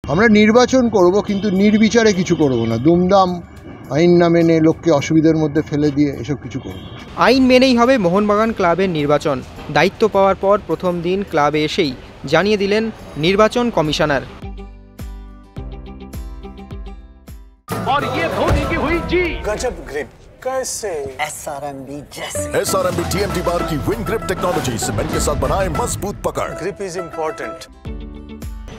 আমরা নির্বাচন করব কিন্তু নির্বিচারে কিছু করব না, দুমদাম আইন না মেনে লোককে অসুবিধার মধ্যে ফেলে দিয়ে এসব কিছু করব। আইন মেনেই হবে মোহনবাগান ক্লাবের নির্বাচন। দায়িত্ব পাওয়ার পর প্রথম দিন ক্লাবে এসেই জানিয়ে দিলেন নির্বাচন কমিশনার। और ये धोनी की हुई जी गजब ग्रिप कैसे SRMB जैसे SRMB TMT बार की विन ग्रिप टेक्नोलॉजी सीमेंट के साथ बनाए मजबूत पकड़। Grip is important.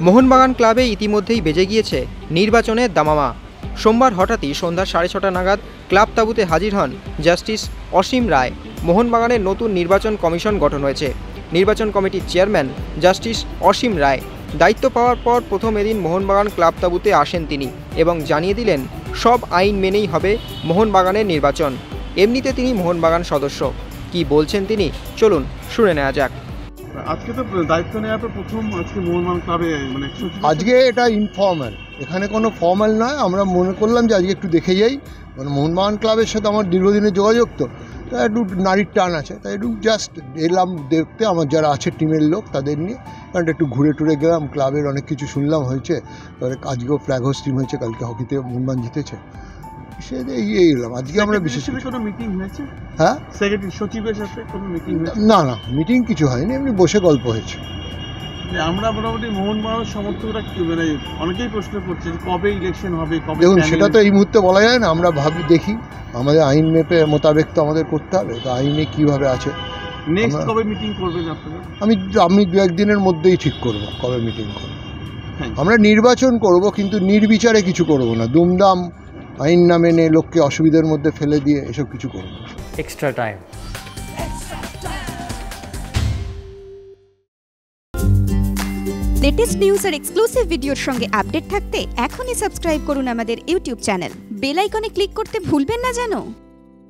মোহনবাগান ক্লাবে ইতিমধ্যেই বেজে গিয়েছে নির্বাচনের দামামা। সোমবার হঠাৎই সন্ধ্যা 6:30 নাগাদ ক্লাব তাঁবুতে হাজির হন জাস্টিস অসীম রায়। মোহনবাগানের নতুন নির্বাচন কমিশন গঠন হয়েছে। নির্বাচন কমিটির চেয়ারম্যান জাস্টিস অসীম রায়। দায়িত্ব পাওয়ার পর প্রথম এদিন মোহনবাগান ক্লাব তাঁবুতে আসেন তিনি এবং জানিয়ে দিলেন সব আইন মেনেই হবে মোহনবাগানের নির্বাচন। এমনিতে তিনি মোহনবাগান সদস্য। কি বলছেন তিনি চলুন শুনে নেওয়া যাক। আজকে তো দায়িত্ব নেওয়ার পর প্রথম আজকে মোহনবাগান ক্লাবে আজকে এটা ইনফর্মাল, এখানে কোনো ফর্মাল নয়। আমরা মনে করলাম যে আজকে একটু দেখে যাই, মানে মোহনবাগান ক্লাবের সাথে আমার দীর্ঘদিনের যোগাযোগ, তো তাই একটু নারীর টান আছে, তাই একটু জাস্ট এলাম দেখতে আমার যারা আছে টিমের লোক তাদের নিয়ে, কারণ একটু ঘুরে টুরে গেলাম। ক্লাবের অনেক কিছু শুনলাম হয়েছে, তারপরে আজকেও ফ্ল্যাগ হোস্টিং হয়েছে, কালকে হকিতে মোহনবাগান জিতেছে, সে এই এলাম। আজকে আমরা বিশেষ কোনো মিটিং হয়েছে? হ্যাঁ, সেক্রেটারি সচিবের সাথে কোনো মিটিং হয়েছে? না না, মিটিং কিছু হয়নি, এমনি বসে গল্প হয়েছে। আমরা মোটামুটি মোহনবাগানের সমর্থকরা মানে অনেকেই প্রশ্ন করছে কবে ইলেকশন হবে, কবে। দেখুন, সেটা তো এই মুহূর্তে বলা যায় না। আমরা ভাবি দেখি, আমাদের আইন মেপে মোতাবেক তো আমাদের করতে হবে, তো আইনে কীভাবে আছে। নেক্সট কবে মিটিং করবেন আপনারা? আমি দু একদিনের মধ্যেই ঠিক করব কবে মিটিং করব। আমরা নির্বাচন করব কিন্তু নির্বিচারে কিছু করব না, দুমদাম আইন না মেনে লোককে অসুবিধার মধ্যে ফেলে দিয়ে এসব কিছু করব। Extra time. লেটেস্ট নিউজ আর এক্সক্লুসিভ ভিডিওর সঙ্গে আপডেট থাকতে এখনই সাবস্ক্রাইব করুন আমাদের ইউটিউব চ্যানেল। বেল আইকনে ক্লিক করতে ভুলবেন না যেন।